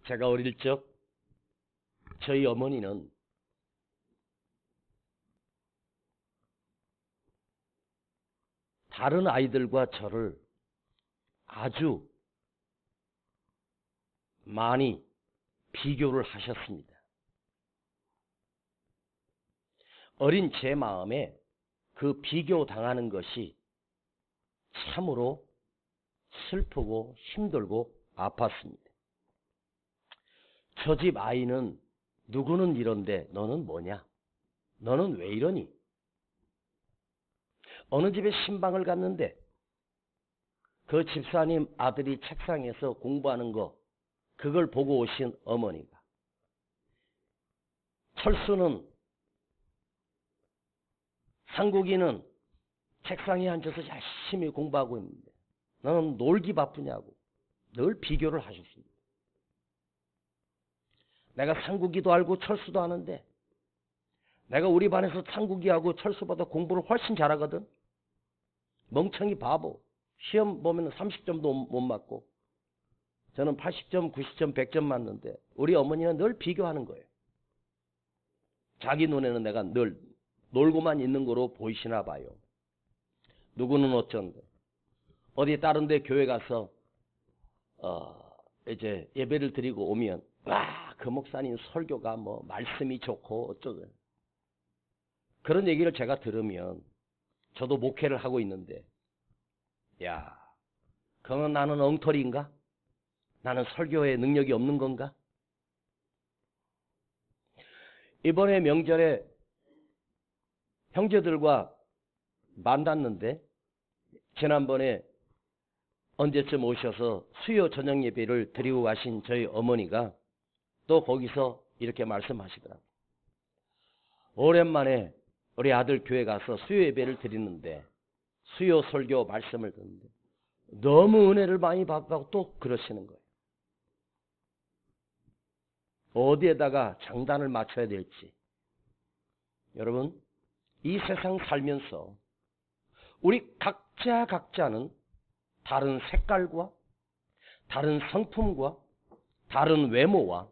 제가 어릴 적 저희 어머니는 다른 아이들과 저를 아주 많이 비교를 하셨습니다. 어린 제 마음에 그 비교당하는 것이 참으로 슬프고 힘들고 아팠습니다. 저 집 아이는 누구는 이런데 너는 뭐냐? 너는 왜 이러니? 어느 집에 신방을 갔는데 그 집사님 아들이 책상에서 공부하는 거 그걸 보고 오신 어머니가 철수는 상국이는 책상에 앉아서 열심히 공부하고 있는데 너는 놀기 바쁘냐고 늘 비교를 하셨습니다. 내가 상국이도 알고 철수도 아는데 내가 우리 반에서 상국이하고 철수보다 공부를 훨씬 잘하거든. 멍청이 바보. 시험 보면 30점도 못 맞고 저는 80점, 90점, 100점 맞는데 우리 어머니는 늘 비교하는 거예요. 자기 눈에는 내가 늘 놀고만 있는 거로 보이시나 봐요. 누구는 어쩐데 어디 다른 데 교회 가서 이제 예배를 드리고 오면 와, 그 목사님 설교가 뭐 말씀이 좋고 어쩌고 그런 얘기를 제가 들으면 저도 목회를 하고 있는데 야, 그러면 나는 엉터리인가? 나는 설교에 능력이 없는 건가? 이번에 명절에 형제들과 만났는데 지난번에 언제쯤 오셔서 수요 저녁 예배를 드리고 가신 저희 어머니가 또 거기서 이렇게 말씀하시더라고요. 오랜만에 우리 아들 교회 가서 수요 예배를 드리는데 수요 설교 말씀을 듣는데 너무 은혜를 많이 받고 또 그러시는 거예요. 어디에다가 장단을 맞춰야 될지. 여러분, 이 세상 살면서 우리 각자는 다른 색깔과 다른 성품과 다른 외모와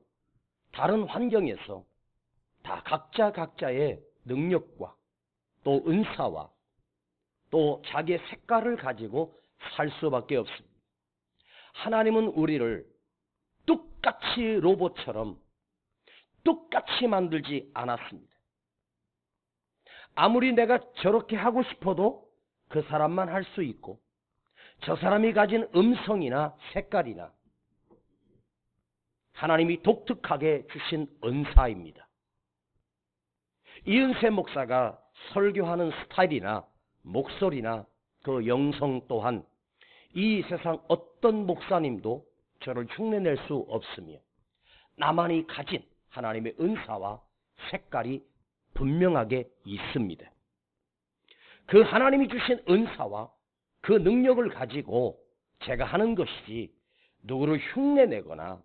다른 환경에서 다 각자의 능력과 또 은사와 또 자기의 색깔을 가지고 살 수밖에 없습니다. 하나님은 우리를 똑같이 로봇처럼 똑같이 만들지 않았습니다. 아무리 내가 저렇게 하고 싶어도 그 사람만 할 수 있고 저 사람이 가진 음성이나 색깔이나 하나님이 독특하게 주신 은사입니다. 이은세 목사가 설교하는 스타일이나 목소리나 그 영성 또한 이 세상 어떤 목사님도 저를 흉내낼 수 없으며 나만이 가진 하나님의 은사와 색깔이 분명하게 있습니다. 그 하나님이 주신 은사와 그 능력을 가지고 제가 하는 것이지 누구를 흉내내거나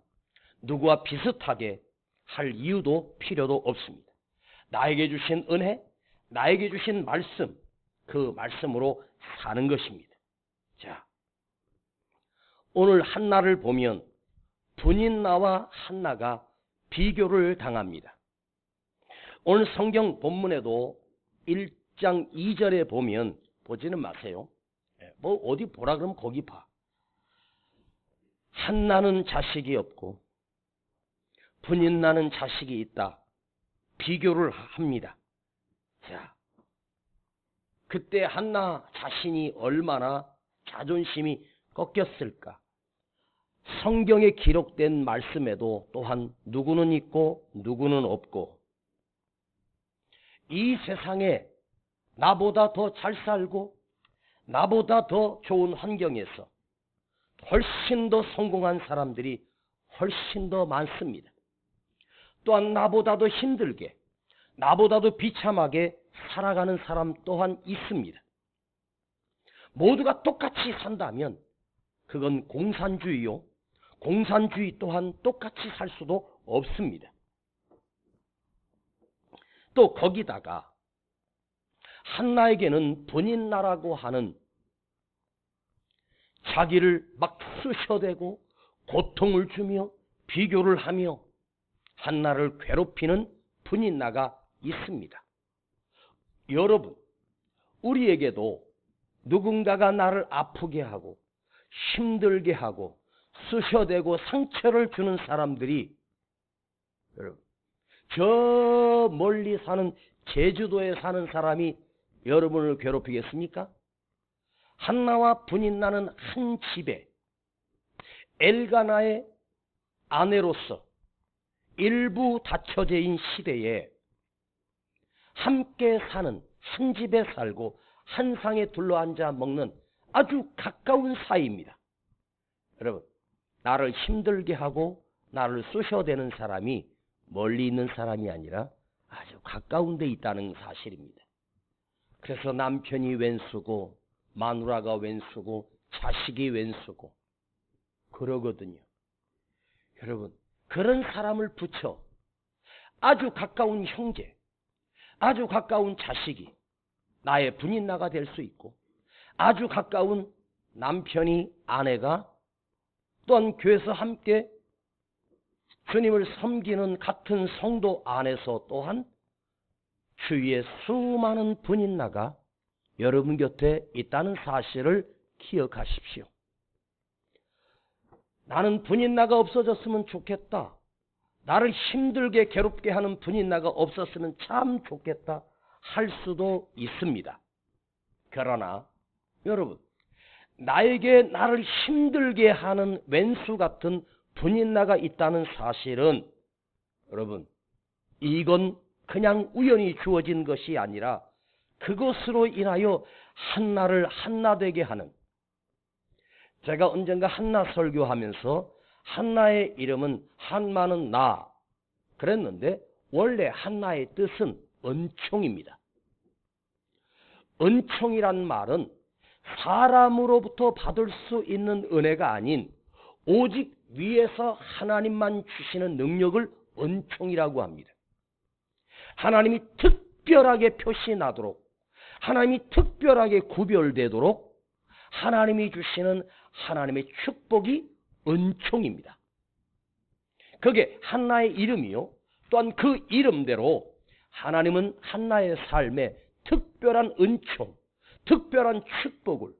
누구와 비슷하게 할 이유도 필요도 없습니다. 나에게 주신 은혜, 나에게 주신 말씀, 그 말씀으로 사는 것입니다. 자, 오늘 한나를 보면 분인나와 한나가 비교를 당합니다. 오늘 성경 본문에도 1장 2절에 보면 보지는 마세요. 뭐 어디 보라 그러면 거기 봐. 한나는 자식이 없고 분인나는 자식이 있다. 비교를 합니다. 자, 그때 한나 자신이 얼마나 자존심이 꺾였을까. 성경에 기록된 말씀에도 또한 누구는 있고 누구는 없고 이 세상에 나보다 더 잘 살고 나보다 더 좋은 환경에서 훨씬 더 성공한 사람들이 훨씬 더 많습니다. 또한 나보다도 힘들게 나보다도 비참하게 살아가는 사람 또한 있습니다. 모두가 똑같이 산다면 그건 공산주의요. 공산주의 또한 똑같이 살 수도 없습니다. 또 거기다가 한나에게는 분인나라고 하는 자기를 막 쑤셔대고 고통을 주며 비교를 하며 한나를 괴롭히는 분인나가 있습니다. 여러분, 우리에게도 누군가가 나를 아프게 하고 힘들게 하고 쑤셔대고 상처를 주는 사람들이 여러분, 저 멀리 사는 제주도에 사는 사람이 여러분을 괴롭히겠습니까? 한나와 분인나는 한 집에 엘가나의 아내로서 일부 다처제인 시대에 함께 사는, 한 집에 살고 한 상에 둘러앉아 먹는 아주 가까운 사이입니다. 여러분, 나를 힘들게 하고 나를 쑤셔대는 사람이 멀리 있는 사람이 아니라 아주 가까운 데 있다는 사실입니다. 그래서 남편이 왼수고 마누라가 왼수고 자식이 왼수고 그러거든요. 여러분, 그런 사람을 붙여 아주 가까운 형제, 아주 가까운 자식이 나의 분인나가 될 수 있고, 아주 가까운 남편이 아내가 또한 교회에서 함께 주님을 섬기는 같은 성도 안에서 또한 주위에 수많은 분인나가 여러분 곁에 있다는 사실을 기억하십시오. 나는 분인나가 없어졌으면 좋겠다. 나를 힘들게 괴롭게 하는 분인나가 없었으면 참 좋겠다 할 수도 있습니다. 그러나 여러분, 나에게 나를 힘들게 하는 왼수 같은 분인나가 있다는 사실은 여러분, 이건 그냥 우연히 주어진 것이 아니라 그것으로 인하여 한나를 한나되게 하는, 제가 언젠가 한나 설교하면서 한나의 이름은 한마는 나 그랬는데 원래 한나의 뜻은 은총입니다. 은총이란 말은 사람으로부터 받을 수 있는 은혜가 아닌 오직 위에서 하나님만 주시는 능력을 은총이라고 합니다. 하나님이 특별하게 표시나도록, 하나님이 특별하게 구별되도록 하나님이 주시는 하나님의 축복이 은총입니다. 그게 한나의 이름이요, 또한 그 이름대로 하나님은 한나의 삶에 특별한 은총, 특별한 축복을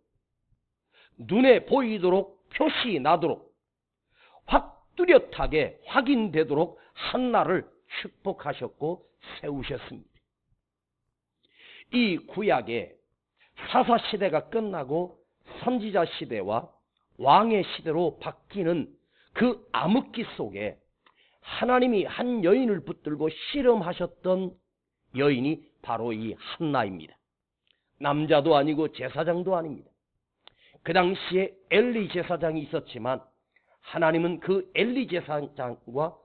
눈에 보이도록 표시나도록 확 뚜렷하게 확인되도록 한나를 축복하셨고 세우셨습니다. 이 구약의 사사시대가 끝나고 선지자 시대와 왕의 시대로 바뀌는 그 암흑기 속에 하나님이 한 여인을 붙들고 씨름하셨던 여인이 바로 이 한나입니다. 남자도 아니고 제사장도 아닙니다. 그 당시에 엘리 제사장이 있었지만 하나님은 그 엘리 제사장과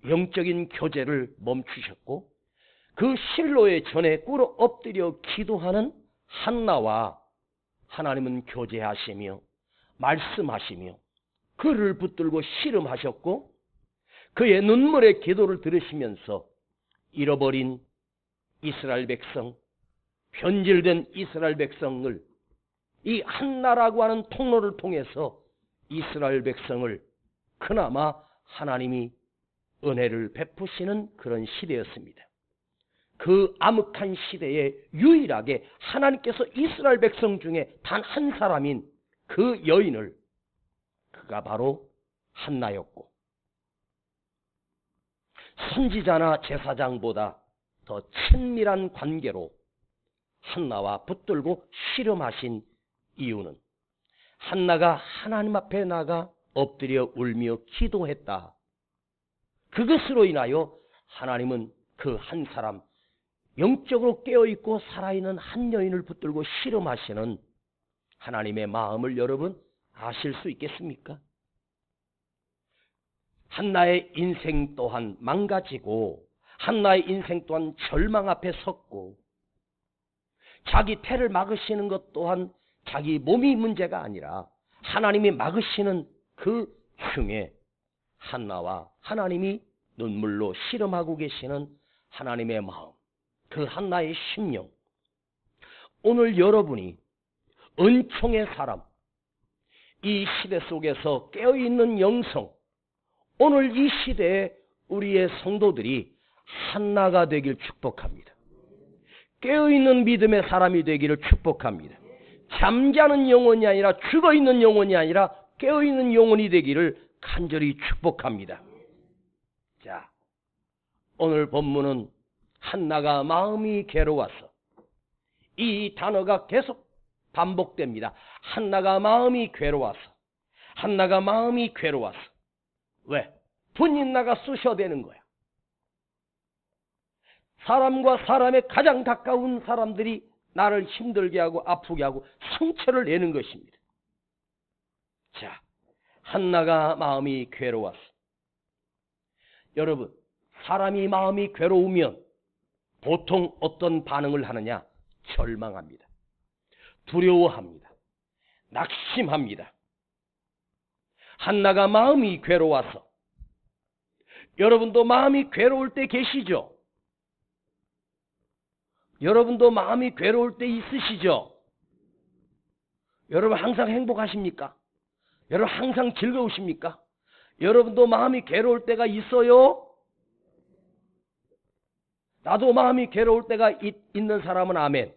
영적인 교제를 멈추셨고, 그 실로의 전에 꿇어 엎드려 기도하는 한나와 하나님은 교제하시며 말씀하시며 그를 붙들고 씨름하셨고, 그의 눈물의 기도를 들으시면서 잃어버린 이스라엘 백성, 변질된 이스라엘 백성을 이 한나라고 하는 통로를 통해서 이스라엘 백성을 그나마 하나님이 은혜를 베푸시는 그런 시대였습니다. 그 암흑한 시대에 유일하게 하나님께서 이스라엘 백성 중에 단 한 사람인 그 여인을, 그가 바로 한나였고, 선지자나 제사장보다 더 친밀한 관계로 한나와 붙들고 씨름하신 이유는 한나가 하나님 앞에 나가 엎드려 울며 기도했다. 그것으로 인하여 하나님은 그 한 사람, 영적으로 깨어있고 살아있는 한 여인을 붙들고 씨름하시는 하나님의 마음을 여러분 아실 수 있겠습니까? 한나의 인생 또한 망가지고, 한나의 인생 또한 절망 앞에 섰고, 자기 패를 막으시는 것 또한 자기 몸이 문제가 아니라 하나님이 막으시는 그 중에 한나와 하나님이 눈물로 씨름하고 계시는 하나님의 마음, 그 한나의 심령, 오늘 여러분이 은총의 사람, 이 시대 속에서 깨어있는 영성, 오늘 이 시대에 우리의 성도들이 한나가 되길 축복합니다. 깨어있는 믿음의 사람이 되기를 축복합니다. 잠자는 영혼이 아니라 죽어있는 영혼이 아니라 깨어있는 영혼이 되기를 간절히 축복합니다. 자, 오늘 본문은 한나가 마음이 괴로워서, 이 단어가 계속 반복됩니다. 한나가 마음이 괴로워서, 한나가 마음이 괴로워서. 왜? 분인나가 쑤셔야 되는 거야. 사람과 사람의 가장 가까운 사람들이 나를 힘들게 하고 아프게 하고 상처를 내는 것입니다. 자, 한나가 마음이 괴로워서. 여러분, 사람이 마음이 괴로우면 보통 어떤 반응을 하느냐? 절망합니다. 두려워합니다. 낙심합니다. 한나가 마음이 괴로워서. 여러분도 마음이 괴로울 때 계시죠? 여러분도 마음이 괴로울 때 있으시죠? 여러분 항상 행복하십니까? 여러분 항상 즐거우십니까? 여러분도 마음이 괴로울 때가 있어요? 나도 마음이 괴로울 때가 있는 사람은 아멘.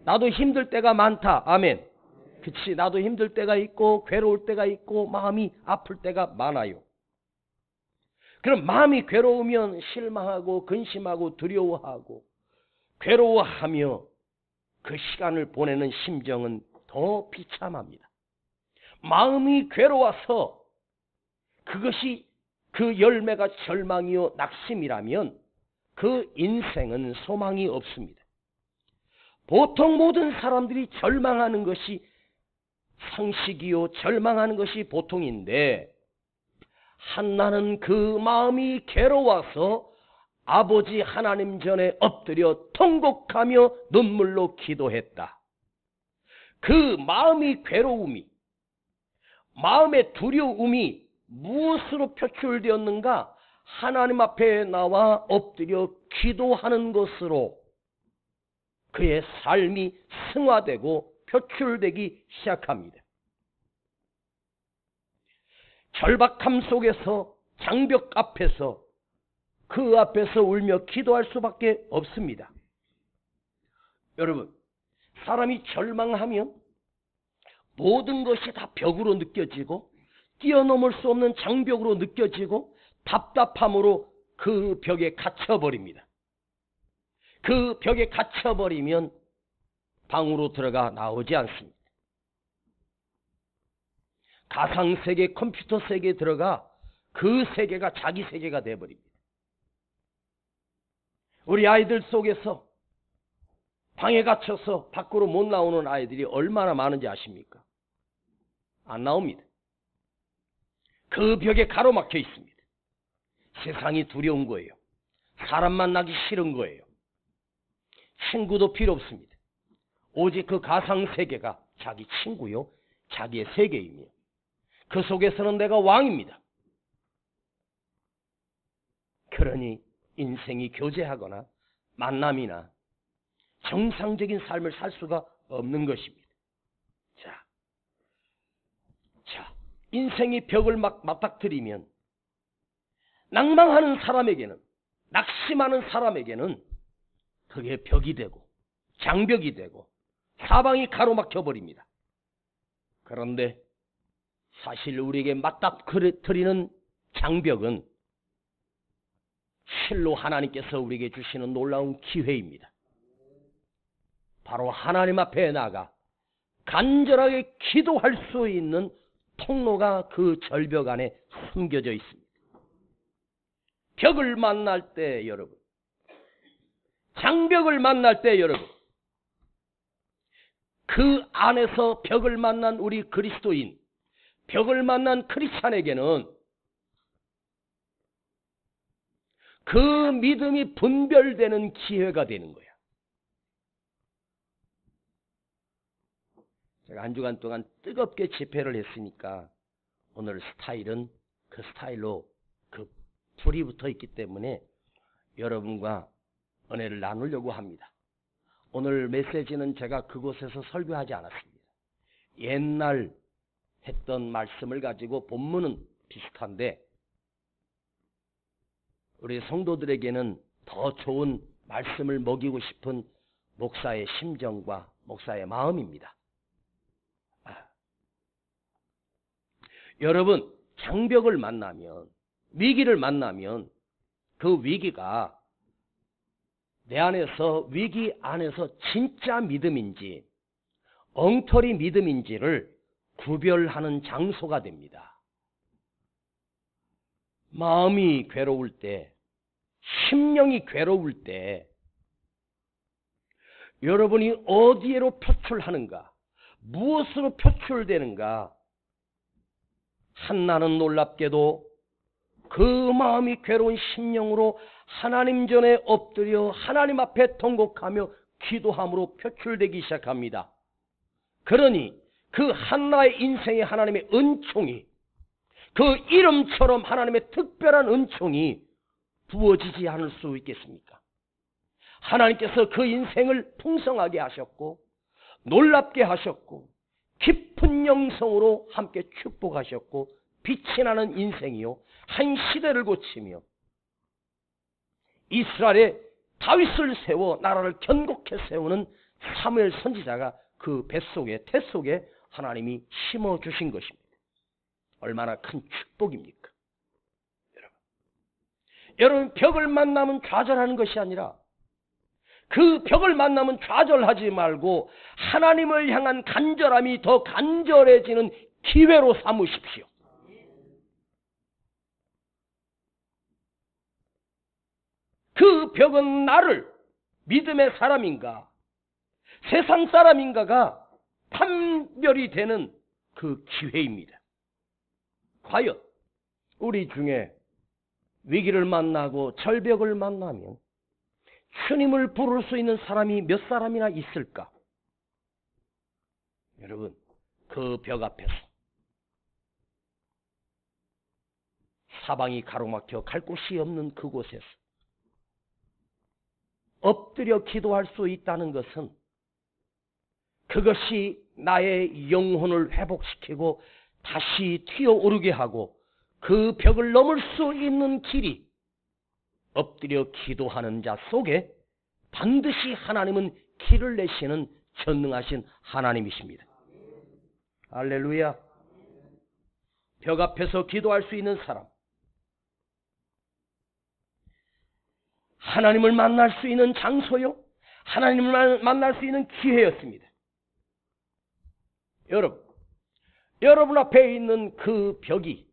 나도 힘들 때가 많다. 아멘. 그치, 나도 힘들 때가 있고 괴로울 때가 있고 마음이 아플 때가 많아요. 그럼 마음이 괴로우면 실망하고 근심하고 두려워하고 괴로워하며 그 시간을 보내는 심정은 더 비참합니다. 마음이 괴로워서 그것이 그 열매가 절망이요 낙심이라면 그 인생은 소망이 없습니다. 보통 모든 사람들이 절망하는 것이 상식이요 절망하는 것이 보통인데, 한나는 그 마음이 괴로워서 아버지 하나님 전에 엎드려 통곡하며 눈물로 기도했다. 그 마음이 괴로움이, 마음의 두려움이 무엇으로 표출되었는가? 하나님 앞에 나와 엎드려 기도하는 것으로 그의 삶이 승화되고 표출되기 시작합니다. 절박함 속에서 장벽 앞에서 그 앞에서 울며 기도할 수밖에 없습니다. 여러분, 사람이 절망하면 모든 것이 다 벽으로 느껴지고 뛰어넘을 수 없는 장벽으로 느껴지고 답답함으로 그 벽에 갇혀버립니다. 그 벽에 갇혀버리면 방으로 들어가 나오지 않습니다. 가상세계, 컴퓨터 세계에 들어가 그 세계가 자기 세계가 되어버립니다. 우리 아이들 속에서 방에 갇혀서 밖으로 못 나오는 아이들이 얼마나 많은지 아십니까? 안 나옵니다. 그 벽에 가로막혀 있습니다. 세상이 두려운 거예요. 사람 만나기 싫은 거예요. 친구도 필요 없습니다. 오직 그 가상세계가 자기 친구요, 자기의 세계이며 그 속에서는 내가 왕입니다. 그러니 인생이 교제하거나 만남이나 정상적인 삶을 살 수가 없는 것입니다. 자, 인생이 벽을 맞닥뜨리면 낭망하는 사람에게는, 낙심하는 사람에게는 그게 벽이 되고 장벽이 되고 사방이 가로막혀 버립니다. 그런데 사실 우리에게 맞닥뜨리는 장벽은 실로 하나님께서 우리에게 주시는 놀라운 기회입니다. 바로 하나님 앞에 나가 간절하게 기도할 수 있는 통로가 그 절벽 안에 숨겨져 있습니다. 벽을 만날 때 여러분, 장벽을 만날 때 여러분, 그 안에서 벽을 만난 우리 그리스도인, 벽을 만난 크리스찬에게는 그 믿음이 분별되는 기회가 되는 거야. 제가 한 주간 동안 뜨겁게 집회를 했으니까 오늘 스타일은 그 스타일로 그 불이 붙어 있기 때문에 여러분과 은혜를 나누려고 합니다. 오늘 메시지는 제가 그곳에서 설교하지 않았습니다. 옛날 했던 말씀을 가지고 본문은 비슷한데 우리 성도들에게는 더 좋은 말씀을 먹이고 싶은 목사의 심정과 목사의 마음입니다. 여러분, 장벽을 만나면, 위기를 만나면 그 위기가 내 안에서, 위기 안에서 진짜 믿음인지 엉터리 믿음인지를 구별하는 장소가 됩니다. 마음이 괴로울 때, 심령이 괴로울 때 여러분이 어디에로 표출하는가, 무엇으로 표출되는가? 한나는 놀랍게도 그 마음이 괴로운 심령으로 하나님 전에 엎드려 하나님 앞에 통곡하며 기도함으로 표출되기 시작합니다. 그러니 그 한나의 인생에 하나님의 은총이, 그 이름처럼 하나님의 특별한 은총이 부어지지 않을 수 있겠습니까? 하나님께서 그 인생을 풍성하게 하셨고 놀랍게 하셨고 깊은 영성으로 함께 축복하셨고 빛이 나는 인생이요, 한 시대를 고치며 이스라엘의 다윗을 세워 나라를 견고케 세우는 사무엘 선지자가 그 뱃속에, 태속에 하나님이 심어주신 것입니다. 얼마나 큰 축복입니까? 여러분, 벽을 만나면 좌절하는 것이 아니라 그 벽을 만나면 좌절하지 말고 하나님을 향한 간절함이 더 간절해지는 기회로 삼으십시오. 그 벽은 나를 믿음의 사람인가 세상 사람인가가 판별이 되는 그 기회입니다. 과연 우리 중에 위기를 만나고 절벽을 만나면 주님을 부를 수 있는 사람이 몇 사람이나 있을까? 여러분, 그 벽 앞에서 사방이 가로막혀 갈 곳이 없는 그곳에서 엎드려 기도할 수 있다는 것은 그것이 나의 영혼을 회복시키고 다시 튀어오르게 하고 그 벽을 넘을 수 있는 길이 엎드려 기도하는 자 속에 반드시 하나님은 길을 내시는 전능하신 하나님이십니다. 할렐루야. 벽 앞에서 기도할 수 있는 사람, 하나님을 만날 수 있는 장소요, 하나님을 만날 수 있는 기회였습니다. 여러분 앞에 있는 그 벽이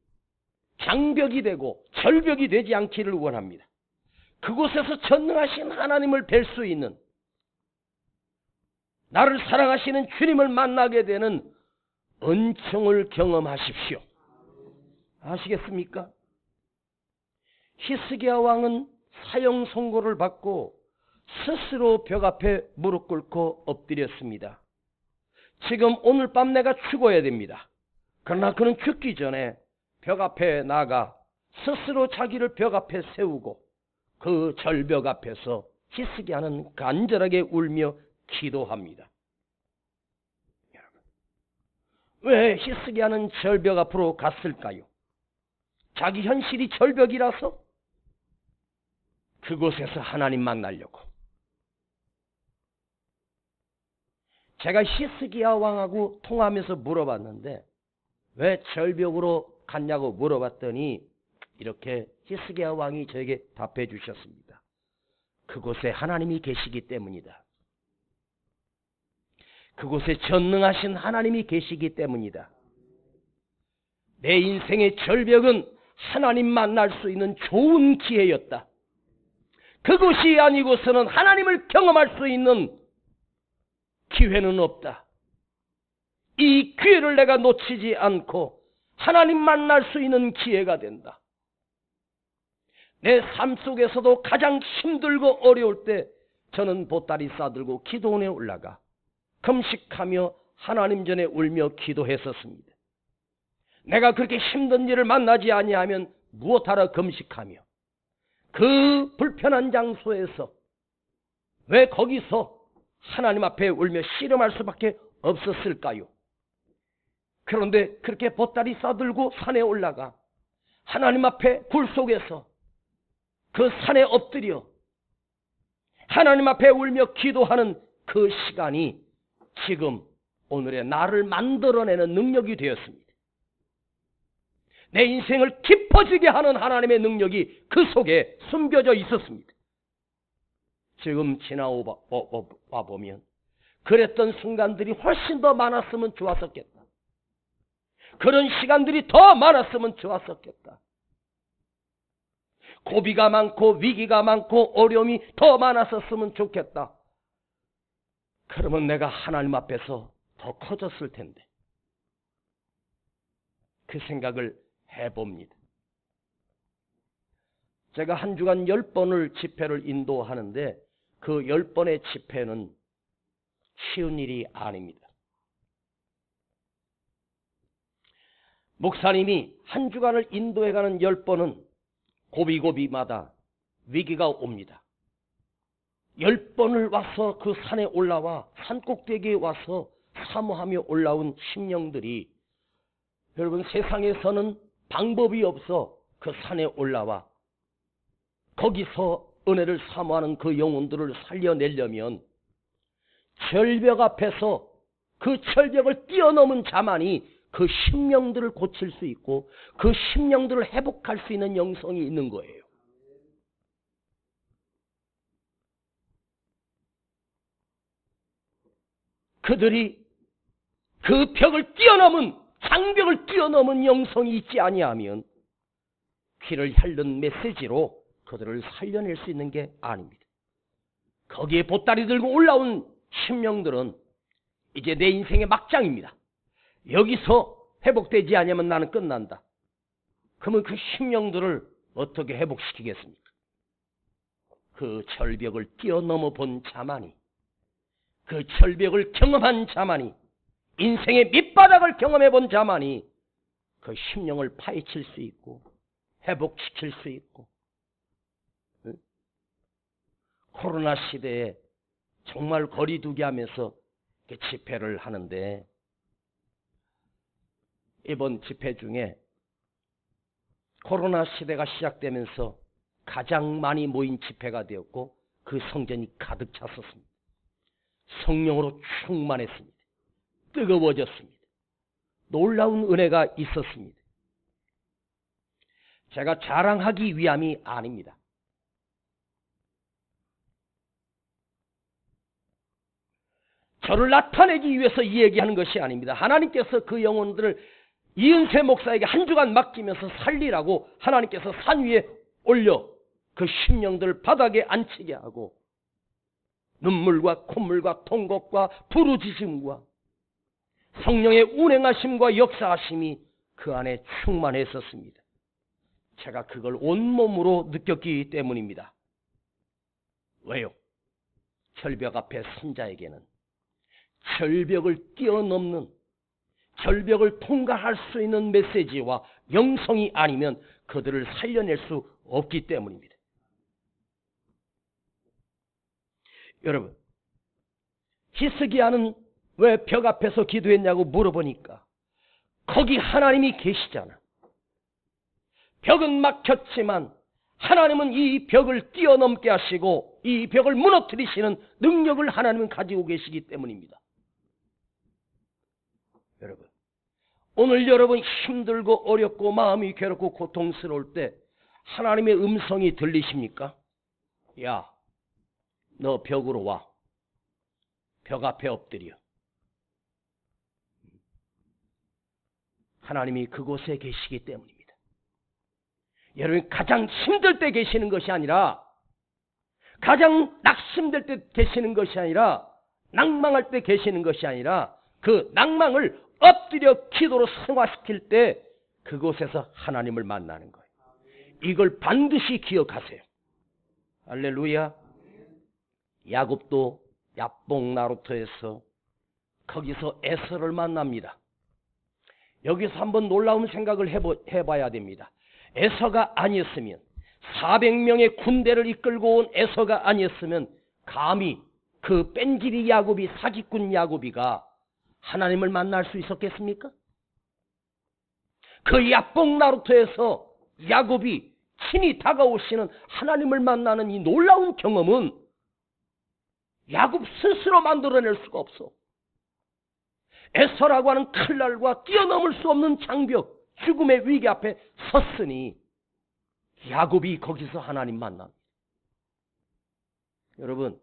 장벽이 되고 절벽이 되지 않기를 원합니다. 그곳에서 전능하신 하나님을 뵐 수 있는, 나를 사랑하시는 주님을 만나게 되는 은총을 경험하십시오. 아시겠습니까? 히스기야 왕은 사형 선고를 받고 스스로 벽 앞에 무릎 꿇고 엎드렸습니다. 지금 오늘 밤 내가 죽어야 됩니다. 그러나 그는 죽기 전에 벽 앞에 나가 스스로 자기를 벽 앞에 세우고 그 절벽 앞에서 히스기야는 간절하게 울며 기도합니다. 왜 히스기야는 절벽 앞으로 갔을까요? 자기 현실이 절벽이라서? 그곳에서 하나님 만나려고. 제가 히스기야 왕하고 통화하면서 물어봤는데 왜 절벽으로 갔냐고 물어봤더니 이렇게 히스기야 왕이 저에게 답해 주셨습니다. 그곳에 하나님이 계시기 때문이다. 그곳에 전능하신 하나님이 계시기 때문이다. 내 인생의 절벽은 하나님 만날 수 있는 좋은 기회였다. 그것이 아니고서는 하나님을 경험할 수 있는 기회는 없다. 이 기회를 내가 놓치지 않고 하나님 만날 수 있는 기회가 된다. 내 삶 속에서도 가장 힘들고 어려울 때 저는 보따리 싸들고 기도원에 올라가 금식하며 하나님 전에 울며 기도했었습니다. 내가 그렇게 힘든 일을 만나지 아니하면 무엇하러 금식하며 그 불편한 장소에서 왜 거기서 하나님 앞에 울며 씨름할 수밖에 없었을까요? 그런데 그렇게 보따리 싸들고 산에 올라가 하나님 앞에 굴 속에서 그 산에 엎드려 하나님 앞에 울며 기도하는 그 시간이 지금 오늘의 나를 만들어내는 능력이 되었습니다. 내 인생을 깊어지게 하는 하나님의 능력이 그 속에 숨겨져 있었습니다. 지금 지나와 보면 그랬던 순간들이 훨씬 더 많았으면 좋았었겠다. 그런 시간들이 더 많았으면 좋았었겠다. 고비가 많고 위기가 많고 어려움이 더 많았었으면 좋겠다. 그러면 내가 하나님 앞에서 더 커졌을 텐데. 그 생각을 해봅니다. 제가 한 주간 10번을 집회를 인도하는데 그 10번의 집회는 쉬운 일이 아닙니다. 목사님이 한 주간을 인도해가는 10번은 고비고비마다 위기가 옵니다. 10번을 와서 그 산에 올라와 산꼭대기에 와서 사모하며 올라온 심령들이 여러분 세상에서는 방법이 없어 그 산에 올라와 거기서 은혜를 사모하는 그 영혼들을 살려내려면 절벽 앞에서 그 절벽을 뛰어넘은 자만이 그 심령들을 고칠 수 있고 그 심령들을 회복할 수 있는 영성이 있는 거예요. 그들이 그 벽을 뛰어넘은 장벽을 뛰어넘은 영성이 있지 아니하면 피를 핥는 메시지로 그들을 살려낼 수 있는 게 아닙니다. 거기에 보따리 들고 올라온 심령들은 이제 내 인생의 막장입니다. 여기서 회복되지 않으면 나는 끝난다. 그러면 그 심령들을 어떻게 회복시키겠습니까? 그 절벽을 뛰어넘어 본 자만이, 그 절벽을 경험한 자만이, 인생의 밑바닥을 경험해 본 자만이 그 심령을 파헤칠 수 있고 회복시킬 수 있고, 코로나 시대에 정말 거리두기 하면서 집회를 하는데 이번 집회 중에 코로나 시대가 시작되면서 가장 많이 모인 집회가 되었고 그 성전이 가득 찼었습니다. 성령으로 충만했습니다. 뜨거워졌습니다. 놀라운 은혜가 있었습니다. 제가 자랑하기 위함이 아닙니다. 저를 나타내기 위해서 이 얘기하는 것이 아닙니다. 하나님께서 그 영혼들을 이은세 목사에게 한 주간 맡기면서 살리라고 하나님께서 산 위에 올려 그 심령들을 바닥에 앉히게 하고 눈물과 콧물과 통곡과 부르짖음과 성령의 운행하심과 역사하심이 그 안에 충만했었습니다. 제가 그걸 온몸으로 느꼈기 때문입니다. 왜요? 절벽 앞에 선 자에게는 절벽을 뛰어넘는, 절벽을 통과할 수 있는 메시지와 영성이 아니면 그들을 살려낼 수 없기 때문입니다. 여러분, 히스기야는 왜 벽 앞에서 기도했냐고 물어보니까 거기 하나님이 계시잖아. 벽은 막혔지만 하나님은 이 벽을 뛰어넘게 하시고 이 벽을 무너뜨리시는 능력을 하나님은 가지고 계시기 때문입니다. 여러분, 오늘 여러분 힘들고 어렵고 마음이 괴롭고 고통스러울 때 하나님의 음성이 들리십니까? 야, 너 벽으로 와. 벽 앞에 엎드려. 하나님이 그곳에 계시기 때문입니다. 여러분, 가장 힘들 때 계시는 것이 아니라, 가장 낙심될 때 계시는 것이 아니라, 낭망할 때 계시는 것이 아니라, 그 낭망을 엎드려 기도로 승화시킬 때 그곳에서 하나님을 만나는 거예요. 이걸 반드시 기억하세요. 할렐루야. 야곱도 야복 나루터에서 거기서 에서를 만납니다. 여기서 한번 놀라운 생각을 해봐야 됩니다. 에서가 아니었으면, 400명의 군대를 이끌고 온 에서가 아니었으면 감히 그 뺀질이 야곱이, 사기꾼 야곱이가 하나님을 만날 수 있었겠습니까? 그 야복 나루터에서 야곱이 친히 다가오시는 하나님을 만나는 이 놀라운 경험은 야곱 스스로 만들어낼 수가 없어. 에서라고 하는 칼날과 뛰어넘을 수 없는 장벽, 죽음의 위기 앞에 섰으니 야곱이 거기서 하나님 만납니다. 여러분,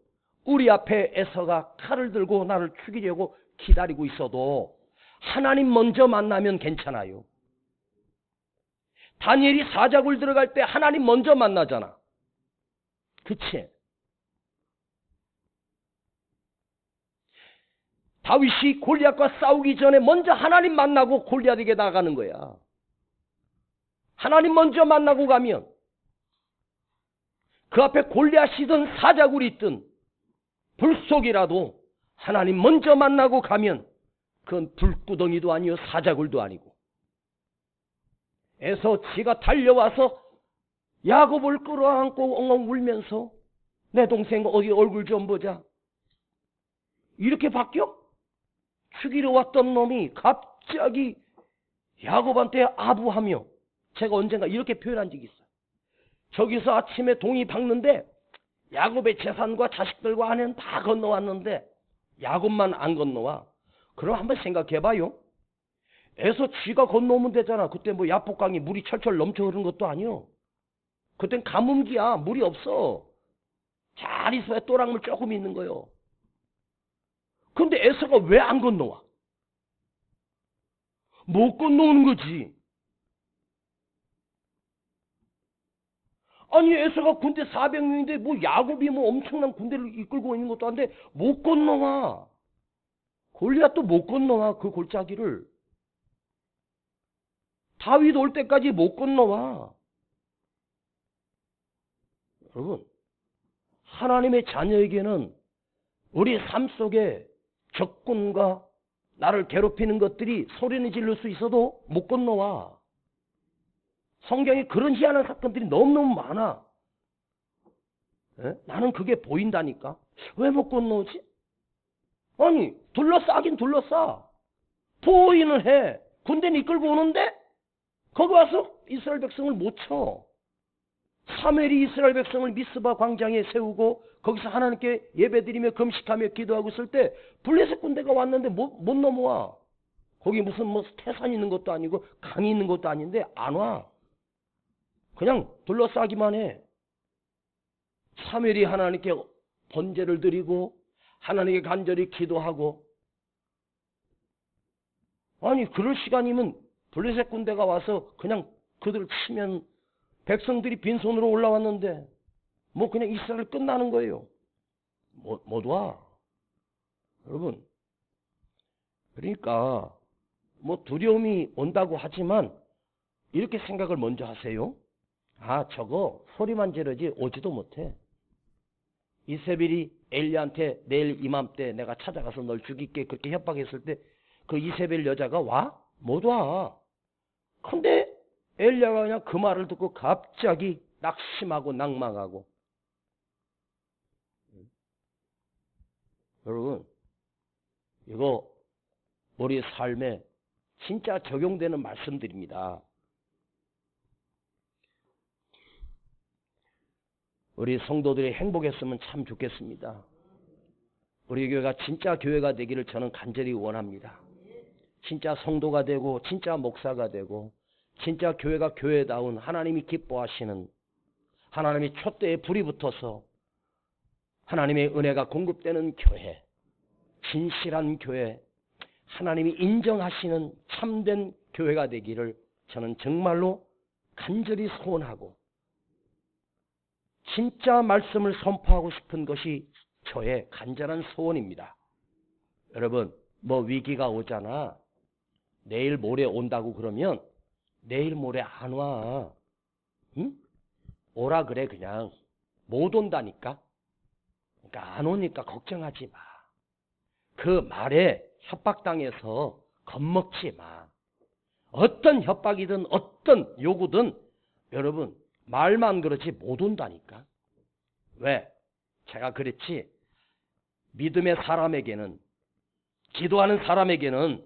우리 앞에 에서가 칼을 들고 나를 죽이려고 기다리고 있어도 하나님 먼저 만나면 괜찮아요. 다니엘이 사자굴 들어갈 때 하나님 먼저 만나잖아. 그치? 다윗이 골리앗과 싸우기 전에 먼저 하나님 만나고 골리앗에게 나가는 거야. 하나님 먼저 만나고 가면 그 앞에 골리앗이든 사자굴이 있든 불 속이라도 하나님 먼저 만나고 가면 그건 불구덩이도 아니요 사자굴도 아니고, 에서 지가 달려와서 야곱을 끌어안고 엉엉 울면서 내 동생 어디 얼굴 좀 보자. 이렇게 바뀌어? 죽이러 왔던 놈이 갑자기 야곱한테 아부하며, 제가 언젠가 이렇게 표현한 적이 있어요. 저기서 아침에 동이 박는데 야곱의 재산과 자식들과 아내는 다 건너왔는데 야곱만 안 건너와. 그럼 한번 생각해봐요. 에서 쥐가 건너오면 되잖아. 그때 뭐 야복강이 물이 철철 넘쳐 흐르는 것도 아니요. 그땐 가뭄기야. 물이 없어. 잘 있어야 또랑물 조금 있는 거요. 근데 에서가 왜 안 건너와? 못 건너오는 거지. 아니, 에서가 군대 400명인데 뭐 야곱이 뭐 엄청난 군대를 이끌고 있는 것도 아닌데 못 건너와. 골리앗도 못 건너와. 그 골짜기를. 다윗 올 때까지 못 건너와. 여러분, 하나님의 자녀에게는 우리 삶 속에 적군과 나를 괴롭히는 것들이 소리는 지를 수 있어도 못 건너와. 성경에 그런 희한한 사건들이 너무너무 많아. 에? 나는 그게 보인다니까. 왜 못 건너오지? 아니, 둘러싸긴 둘러싸. 보이는 해. 군대는 이끌고 오는데 거기 와서 이스라엘 백성을 못 쳐. 사무엘이 이스라엘 백성을 미스바 광장에 세우고 거기서 하나님께 예배드리며 금식하며 기도하고 있을 때 블레셋 군대가 왔는데 못 넘어와. 거기 무슨 뭐 태산이 있는 것도 아니고 강이 있는 것도 아닌데 안 와. 그냥 둘러싸기만 해. 사무엘이 하나님께 번제를 드리고 하나님께 간절히 기도하고, 아니 그럴 시간이면 블레셋 군대가 와서 그냥 그들을 치면 백성들이 빈손으로 올라왔는데 뭐 그냥 이스라엘 끝나는 거예요. 못 와. 여러분, 그러니까 뭐 두려움이 온다고 하지만 이렇게 생각을 먼저 하세요. 아, 저거 소리만 지르지 오지도 못해. 이세벨이 엘리야한테 내일 이맘때 내가 찾아가서 널 죽일게 그렇게 협박했을 때 그 이세벨 여자가 와? 못 와. 근데 엘리야가 그냥 그 말을 듣고 갑자기 낙심하고 낭망하고. 여러분, 이거 우리 삶에 진짜 적용되는 말씀들입니다. 우리 성도들이 행복했으면 참 좋겠습니다. 우리 교회가 진짜 교회가 되기를 저는 간절히 원합니다. 진짜 성도가 되고 진짜 목사가 되고 진짜 교회가 교회다운 하나님이 기뻐하시는, 하나님이 촛대에 불이 붙어서 하나님의 은혜가 공급되는 교회, 진실한 교회, 하나님이 인정하시는 참된 교회가 되기를 저는 정말로 간절히 소원하고, 진짜 말씀을 선포하고 싶은 것이 저의 간절한 소원입니다. 여러분, 뭐 위기가 오잖아. 내일 모레 온다고 그러면 내일 모레 안 와. 응? 오라 그래. 그냥 못 온다니까. 그러니까 안 오니까 걱정하지 마. 그 말에 협박당해서 겁먹지 마. 어떤 협박이든 어떤 요구든 여러분 말만 그렇지 못 온다니까. 왜? 제가 그랬지. 믿음의 사람에게는, 기도하는 사람에게는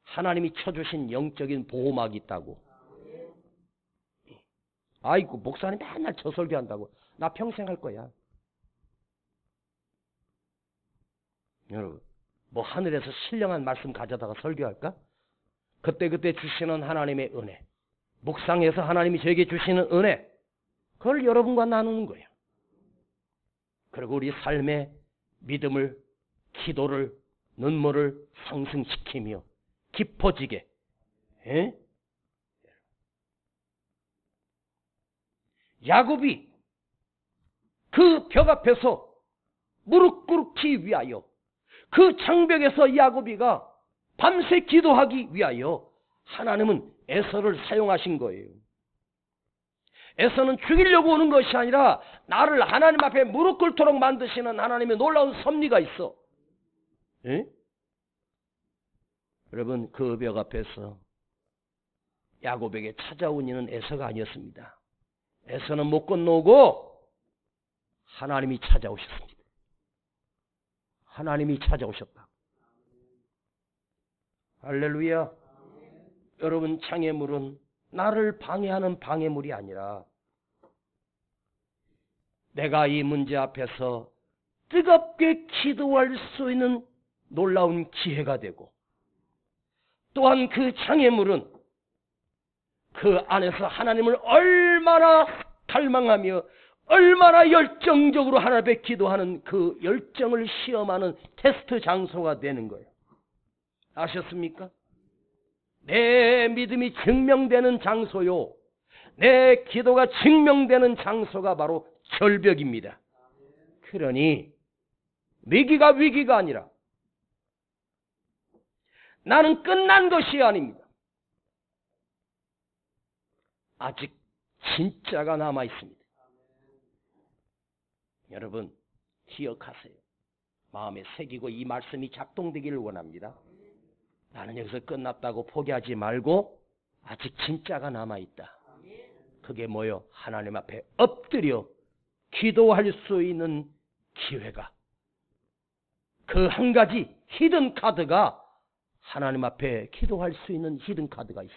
하나님이 쳐주신 영적인 보호막이 있다고. 아이고 목사님 맨날 저 설교한다고. 나 평생 할 거야. 여러분, 뭐 하늘에서 신령한 말씀 가져다가 설교할까? 그때그때 주시는 하나님의 은혜, 묵상해서 하나님이 저에게 주시는 은혜, 그걸 여러분과 나누는 거예요. 그리고 우리 삶의 믿음을, 기도를, 눈물을 상승시키며 깊어지게. 에? 야곱이 그 벽 앞에서 무릎 꿇기 위하여, 그 장벽에서 야곱이가 밤새 기도하기 위하여 하나님은 에서를 사용하신 거예요. 에서는 죽이려고 오는 것이 아니라 나를 하나님 앞에 무릎 꿇도록 만드시는 하나님의 놀라운 섭리가 있어. 에? 여러분, 그 벽 앞에서 야곱에게 찾아온 이는 에서가 아니었습니다. 에서는 못 건너오고 하나님이 찾아오셨습니다. 하나님이 찾아오셨다. 할렐루야. 여러분, 장애물은 나를 방해하는 방해물이 아니라 내가 이 문제 앞에서 뜨겁게 기도할 수 있는 놀라운 기회가 되고, 또한 그 장애물은 그 안에서 하나님을 얼마나 갈망하며 얼마나 열정적으로 하나님 앞에 기도하는 그 열정을 시험하는 테스트 장소가 되는 거예요. 아셨습니까? 내 믿음이 증명되는 장소요, 내 기도가 증명되는 장소가 바로 절벽입니다. 그러니 위기가 아니라 나는 끝난 것이 아닙니다. 아직 진짜가 남아 있습니다. 여러분, 기억하세요. 마음에 새기고 이 말씀이 작동되기를 원합니다. 나는 여기서 끝났다고 포기하지 말고 아직 진짜가 남아있다. 그게 뭐요? 하나님 앞에 엎드려 기도할 수 있는 기회가, 그 한 가지 히든 카드가, 하나님 앞에 기도할 수 있는 히든 카드가 있어.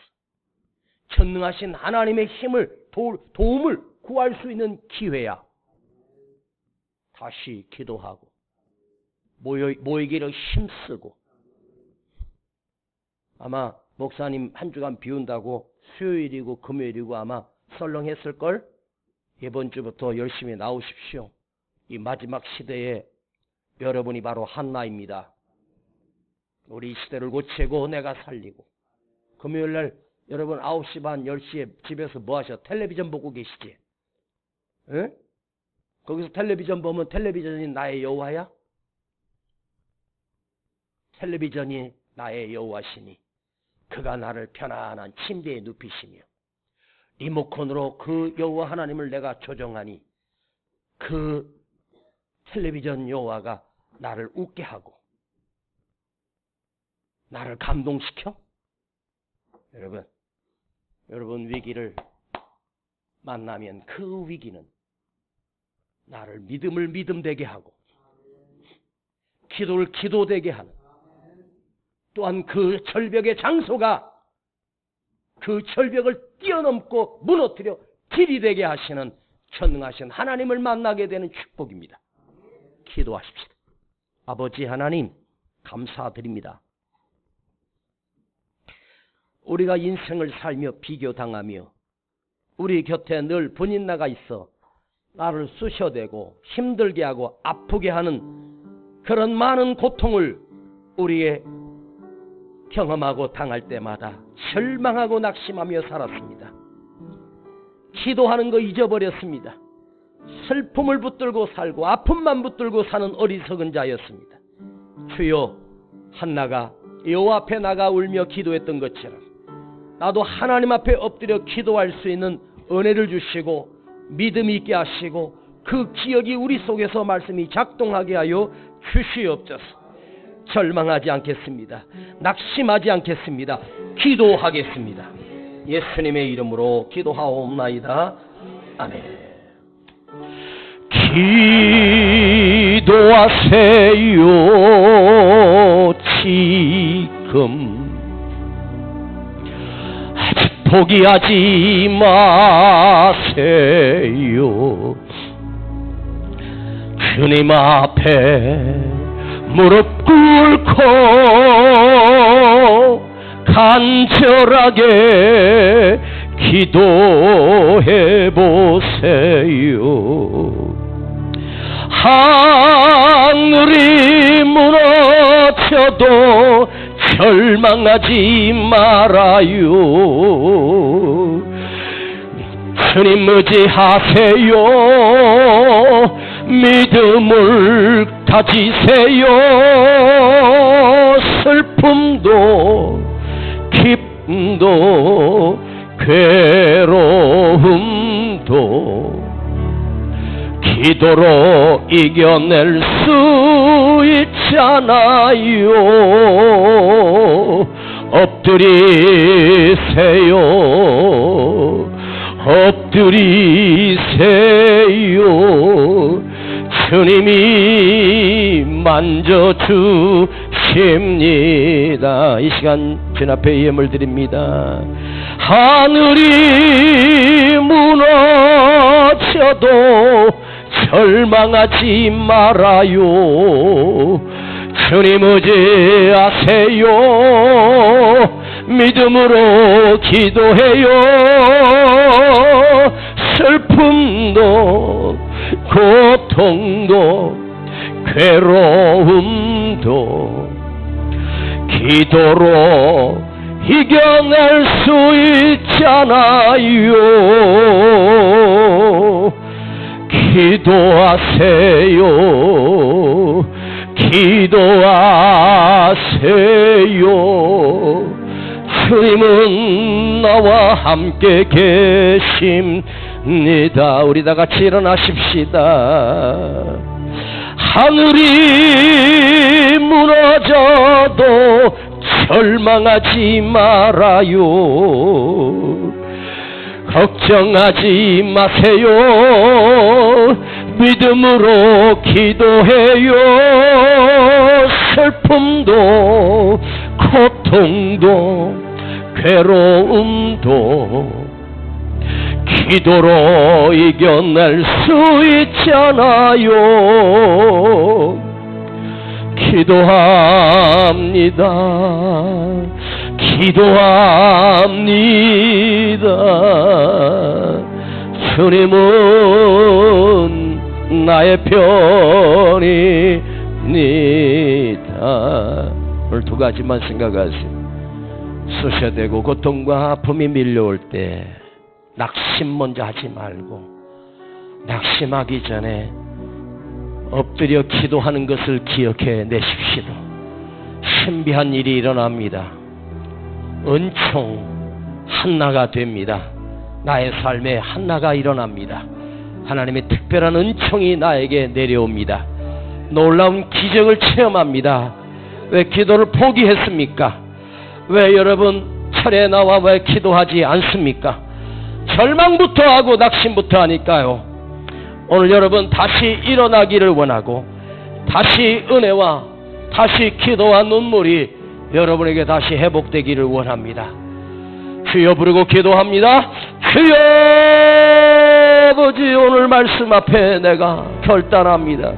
전능하신 하나님의 힘을, 도움을 구할 수 있는 기회야. 다시 기도하고 모이기를 힘쓰고. 아마 목사님 한 주간 비운다고 수요일이고 금요일이고 아마 썰렁했을걸? 이번 주부터 열심히 나오십시오. 이 마지막 시대에 여러분이 바로 한나입니다. 우리 시대를 고치고 내가 살리고. 금요일날 여러분 9시 반 10시에 집에서 뭐 하셔? 텔레비전 보고 계시지? 에? 거기서 텔레비전 보면 텔레비전이 나의 여호와야? 텔레비전이 나의 여호와시니 그가 나를 편안한 침대에 눕히시며 리모컨으로 그 여호와 하나님을 내가 조정하니 그 텔레비전 여호와가 나를 웃게 하고 나를 감동시켜? 여러분 위기를 만나면 그 위기는 나를 믿음을 믿음되게 하고 기도를 기도되게 하는, 또한 그 절벽의 장소가 그 절벽을 뛰어넘고 무너뜨려 길이 되게 하시는 전능하신 하나님을 만나게 되는 축복입니다. 기도하십시다. 아버지 하나님, 감사드립니다. 우리가 인생을 살며 비교당하며 우리 곁에 늘 분인 나가 있어 나를 쑤셔대고 힘들게 하고 아프게 하는 그런 많은 고통을 우리의 경험하고 당할 때마다 절망하고 낙심하며 살았습니다. 기도하는 거 잊어버렸습니다. 슬픔을 붙들고 살고 아픔만 붙들고 사는 어리석은 자였습니다. 주여, 한나가 여호와 앞에 나가 울며 기도했던 것처럼 나도 하나님 앞에 엎드려 기도할 수 있는 은혜를 주시고 믿음 있게 하시고 그 기억이 우리 속에서 말씀이 작동하게 하여 주시옵소서. 절망하지 않겠습니다. 낙심하지 않겠습니다. 기도하겠습니다. 예수님의 이름으로 기도하옵나이다. 아멘. 기도하세요 지금. 아직 포기하지 마세요. 주님 앞에 무릎 꿇고 간절하게 기도해 보세요. 하늘이 무너져도 절망하지 말아요. 주님 의지하세요. 믿음을 가지세요. 슬픔도 기쁨도 괴로움도 기도로 이겨낼 수 있잖아요. 엎드리세요. 엎드리세요. 주님이 만져주십니다. 이 시간 주 앞에 예물 드립니다. 하늘이 무너져도 절망하지 말아요. 주님 의지하세요. 믿음으로 기도해요. 슬픔도 고통도 괴로움도 기도로 이겨낼 수 있잖아요. 기도하세요. 기도하세요. 주님은 나와 함께 계십니다. 우리 다 같이 일어나십시다. 하늘이 무너져도 절망하지 말아요. 걱정하지 마세요. 믿음으로 기도해요. 슬픔도 고통도 괴로움도 기도로 이겨낼 수 있잖아요. 기도합니다. 기도합니다. 주님은 나의 편이니다. 오늘 두 가지만 생각하세요. 쑤셔대고 고통과 아픔이 밀려올 때 낙심 먼저 하지 말고, 낙심하기 전에 엎드려 기도하는 것을 기억해 내십시오. 신비한 일이 일어납니다. 은총 한나가 됩니다. 나의 삶에 한나가 일어납니다. 하나님의 특별한 은총이 나에게 내려옵니다. 놀라운 기적을 체험합니다. 왜 기도를 포기했습니까? 왜 여러분 철에 나와 왜 기도하지 않습니까? 절망부터 하고 낙심부터 하니까요. 오늘 여러분 다시 일어나기를 원하고, 다시 은혜와 다시 기도와 눈물이 여러분에게 다시 회복되기를 원합니다. 주여 부르고 기도합니다. 주여 아버지, 오늘 말씀 앞에 내가 결단합니다.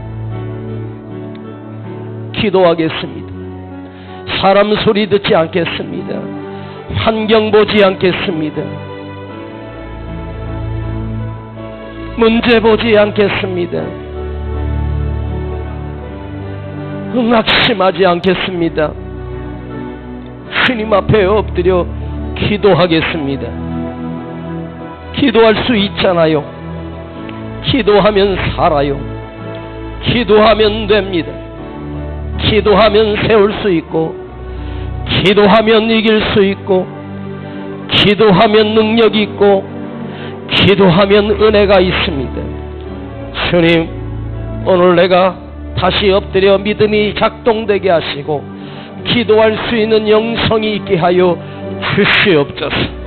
기도하겠습니다. 사람 소리 듣지 않겠습니다. 환경 보지 않겠습니다. 문제 보지 않겠습니다. 낙심하지 않겠습니다. 주님 앞에 엎드려 기도하겠습니다. 기도할 수 있잖아요. 기도하면 살아요. 기도하면 됩니다. 기도하면 세울 수 있고, 기도하면 이길 수 있고, 기도하면 능력이 있고, 기도하면 은혜가 있습니다. 주님, 오늘 내가 다시 엎드려 믿음이 작동되게 하시고 기도할 수 있는 영성이 있게 하여 주시옵소서.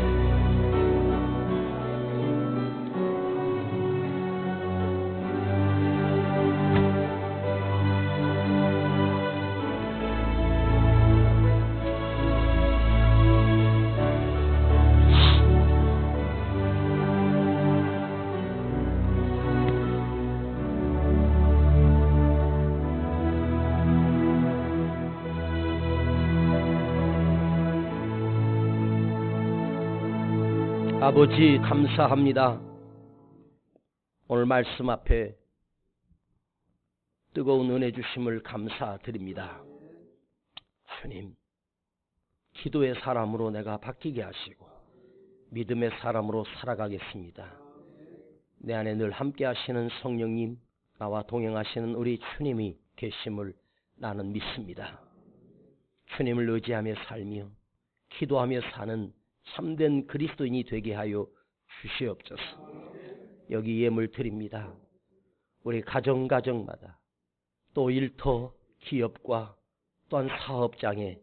아버지 감사합니다. 오늘 말씀 앞에 뜨거운 은혜 주심을 감사드립니다. 주님, 기도의 사람으로 내가 바뀌게 하시고 믿음의 사람으로 살아가겠습니다. 내 안에 늘 함께 하시는 성령님, 나와 동행하시는 우리 주님이 계심을 나는 믿습니다. 주님을 의지하며 살며 기도하며 사는 참된 그리스도인이 되게 하여 주시옵소서. 여기 예물 드립니다. 우리 가정마다 또 일터, 기업과 또한 사업장에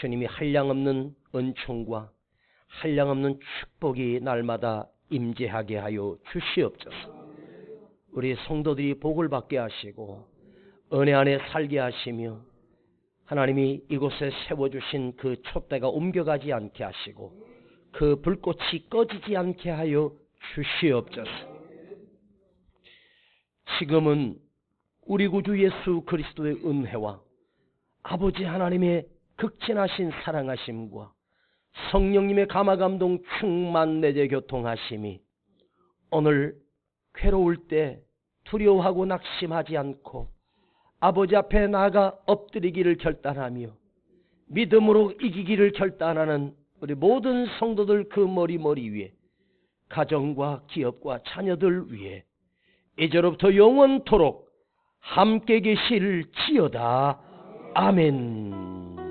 주님이 한량없는 은총과 한량없는 축복이 날마다 임재하게 하여 주시옵소서. 우리 성도들이 복을 받게 하시고 은혜 안에 살게 하시며 하나님이 이곳에 세워주신 그 촛대가 옮겨가지 않게 하시고 그 불꽃이 꺼지지 않게 하여 주시옵소서. 지금은 우리 구주 예수 그리스도의 은혜와 아버지 하나님의 극진하신 사랑하심과 성령님의 감화감동 충만 내재 교통하심이 오늘 괴로울 때 두려워하고 낙심하지 않고 아버지 앞에 나아가 엎드리기를 결단하며 믿음으로 이기기를 결단하는 우리 모든 성도들 그 머리 위에 가정과 기업과 자녀들 위에 이제로부터 영원토록 함께 계실지어다. 아멘.